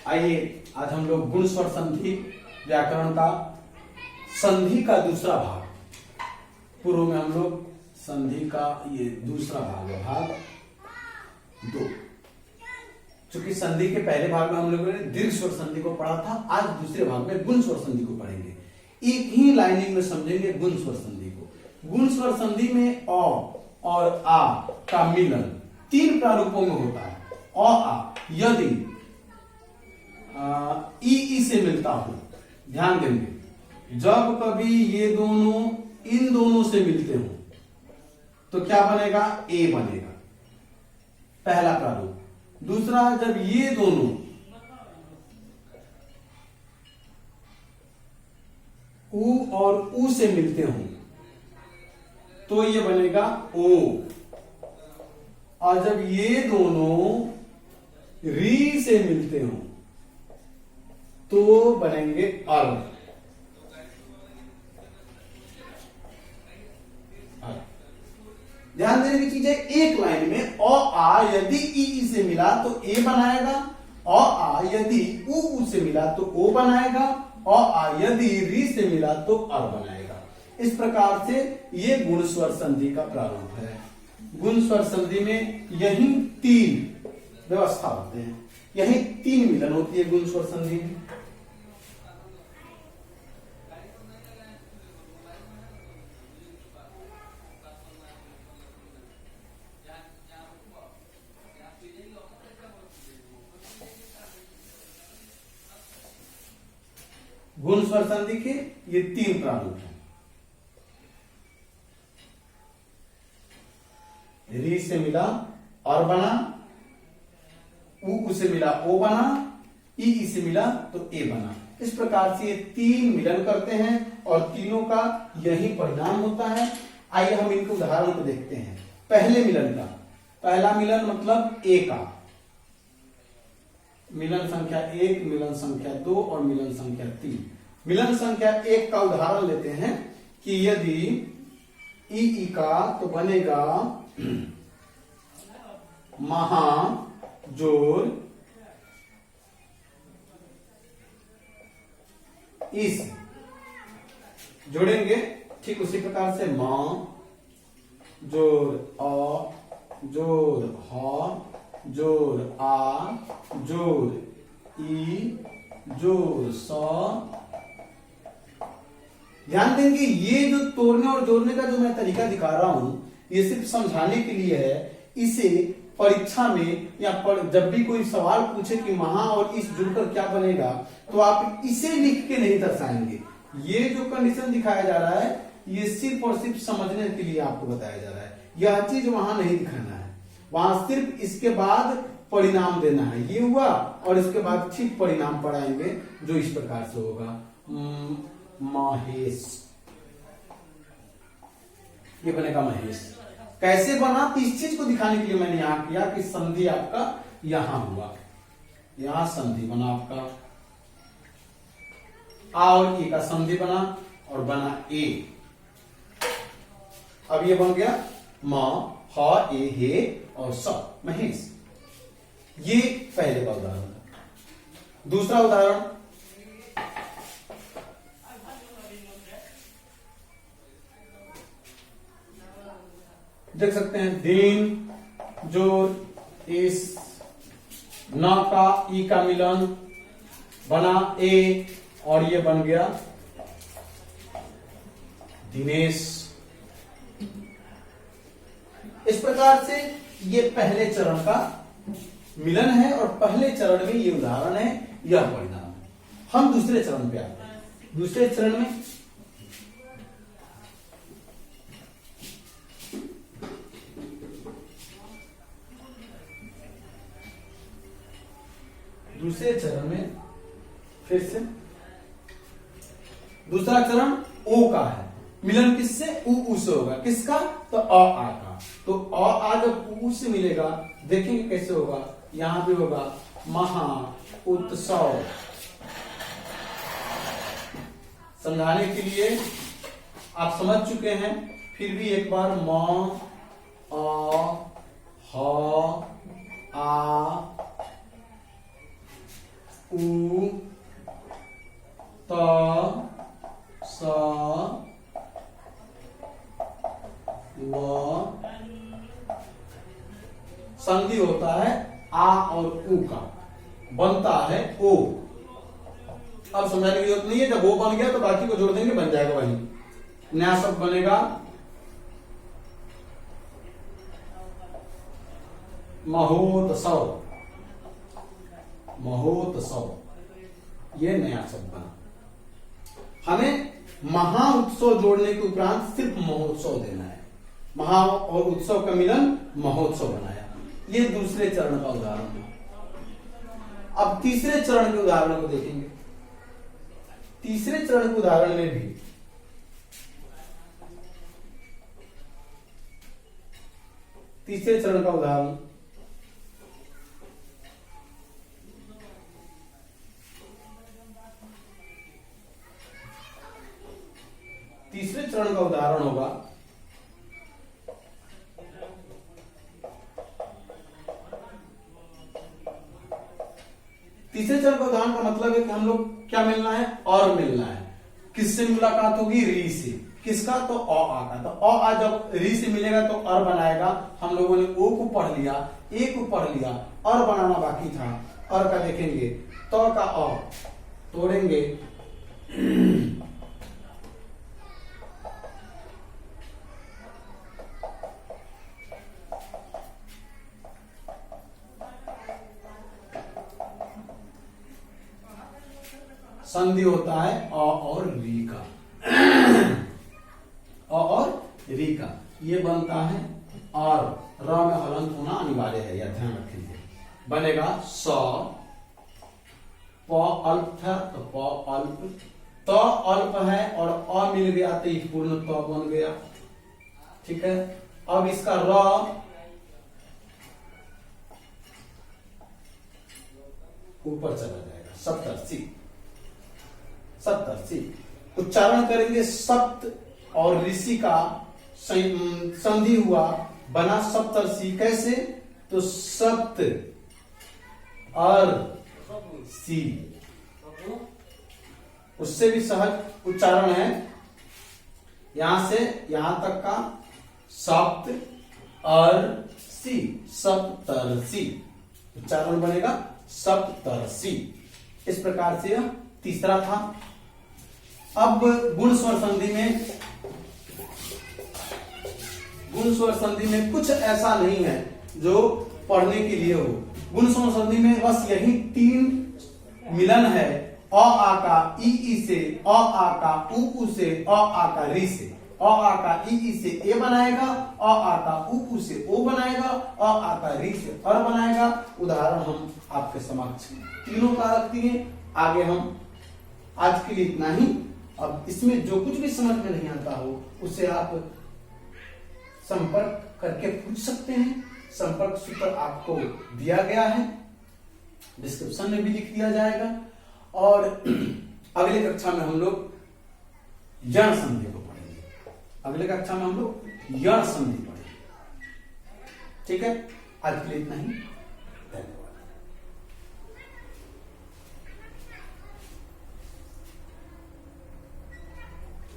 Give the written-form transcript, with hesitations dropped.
आइए आज हम लोग गुण स्वर संधि व्याकरण का संधि का दूसरा भाग, पूर्व में हम लोग संधि का ये दूसरा भाग है, भाग 2। चूंकि संधि के पहले भाग में हम लोगों ने दीर्घ स्वर संधि को पढ़ा था, आज दूसरे भाग में गुण स्वर संधि को पढ़ेंगे। एक ही लाइनिंग में समझेंगे गुण स्वर संधि को। गुण स्वर संधि में अ और आ का मिलन 3 प्रारूपों में होता है। अ आ यदि ई से मिलता हो, ध्यान देंगे, जब कभी ये दोनों इन दोनों से मिलते हो तो क्या बनेगा? ए बनेगा, पहला प्रारूप। दूसरा, जब ये दोनों उ और उ से मिलते हो तो ये बनेगा ओ, और जब ये दोनों री से मिलते हो तो बनेंगे अर। ध्यान देने की चीज है, एक लाइन में अ आ यदि ई से मिला तो ए बनाएगा, अ आ यदि उ से मिला तो ओ बनाएगा, अ आ यदि री से मिला तो अर बनाएगा। इस प्रकार से ये गुण स्वर संधि का प्रारूप है। गुण स्वर संधि में यही 3 व्यवस्था होते हैं, यही 3 मिलन होती है गुण स्वर संधि में। गुण स्वर संधि के ये 3 प्रारूप हैं। री से मिला और बना, उ से मिला ओ बना, ई से मिला तो ए बना। इस प्रकार से ये 3 मिलन करते हैं और तीनों का यही परिणाम होता है। आइए हम इनके उदाहरण को देखते हैं। पहले मिलन का, पहला मिलन मतलब ए का, मिलन संख्या 1, मिलन संख्या 2 और मिलन संख्या 3। मिलन संख्या 1 का उदाहरण लेते हैं कि यदि ई का तो बनेगा महा जोड़ इस, जोड़ेंगे ठीक उसी प्रकार से मां जोड़ अ जोड़ ह जोड़ आ जोड़ ई जोड़ स। ध्यान देंगे, ये जो तोड़ने और जोड़ने का जो मैं तरीका दिखा रहा हूं, ये सिर्फ समझाने के लिए है। इसे परीक्षा में या जब भी कोई सवाल पूछे कि महा और इस जुड़कर क्या बनेगा, तो आप इसे लिख के नहीं दर्शाएंगे। ये जो कंडीशन दिखाया जा रहा है, ये सिर्फ और सिर्फ समझने के लिए आपको बताया जा रहा है। यह चीज वहां नहीं दिखाना है, वहां सिर्फ इसके बाद परिणाम देना है। ये हुआ और इसके बाद ठीक परिणाम पढ़ाएंगे जो इस प्रकार से होगा, महेश, ये बनेगा महेश। कैसे बना? तो इस चीज को दिखाने के लिए मैंने यहां किया कि संधि आपका यहां हुआ, यहां संधि बना आपका, आ और ए का संधि बना और बना ए। अब ये बन गया म ह ए हे और स, महेश। ये पहले का उदाहरण। दूसरा उदाहरण, देख सकते हैं, दिन जोड़ इस न का ई का मिलन बना ए और ये बन गया दिनेश। इस प्रकार से ये पहले चरण का मिलन है और पहले चरण में ये उदाहरण है, यह परिणाम है। हम दूसरे चरण पे आते हैं। दूसरे चरण में फिर से दूसरा चरण ओ का है। मिलन किससे? उ से होगा। किसका? तो अ आ का। तो अ आ जब उ से मिलेगा, देखेंगे कैसे होगा। यहां पे होगा महा उत्सव। समझाने के लिए आप समझ चुके हैं, फिर भी एक बार म अ ह आ उ संधि होता है आ और उ का, बनता है ओ। अब समझाने की जरूरत नहीं है, जब वो बन गया तो बाकी को जोड़ देंगे, बन जाएगा वही। नया शब्द बनेगा महोत्सव, महोत्सव, ये नया शब्द बना। हमें महा उत्सव जोड़ने के उपरांत सिर्फ महोत्सव देना है, महा और उत्सव का मिलन महोत्सव बनाया। ये दूसरे चरण का उदाहरण है। अब तीसरे चरण के उदाहरण को देखेंगे। तीसरे चरण के उदाहरण में भी तीसरे चरण का उदाहरण तीसरे चरण का उदाहरण होगा तीसरे चरण का उदाहरण का मतलब है कि हम लोग क्या मिलना है, और मिलना है। किससे मुलाकात होगी, री से। किसका, तो अ आ का। तो अ आ जब री से मिलेगा तो अर बनाएगा। हम लोगों ने ओ को पढ़ लिया, ए को पढ़ लिया, अर बनाना बाकी था। अर का देखेंगे, तो का अ तोड़ेंगे, संधि होता है अ और री का, अ और री का। ये बनता है और र में हलंत होना अनिवार्य है, यह ध्यान रखेंगे। बनेगा स, प अल्प था तो प अल्प, त अल्प है और अ मिल गया तो ये पूर्ण त बन गया। ठीक है, अब इसका र ऊपर चला जाएगा, सप्तर्षि। सप्तर्षि उच्चारण करेंगे, सप्त और ऋषि का संधि हुआ, बना सप्तर्षि। कैसे, तो सप्त और सी, उससे भी सहज उच्चारण है। यहां से यहां तक का सप्त और सी, सप्तर्षि उच्चारण बनेगा, सप्तर्षि। इस प्रकार से यह तीसरा था। अब गुण स्वर संधि में, गुण स्वर संधि में कुछ ऐसा नहीं है जो पढ़ने के लिए हो। गुण स्वर संधि में बस यही तीन मिलन है, अ आ का ई से, अ आ का उ से, अ आ का री से। अ आ का ई से ए बनाएगा, अ आ का उ से ओ बनाएगा, अ आ का री से अर बनाएगा। उदाहरण हम आपके समक्ष तीनों का रखती हैं। आगे हम आज के लिए इतना ही। अब इसमें जो कुछ भी समझ में नहीं आता हो उसे आप संपर्क करके पूछ सकते हैं। संपर्क सूत्र आपको दिया गया है, डिस्क्रिप्शन में भी लिख दिया जाएगा। और अगले कक्षा में हम लोग यण संधि को पढ़ेंगे। अगले कक्षा में हम लोग यण संधि पढ़ेंगे। ठीक है, आज के लिए इतना ही।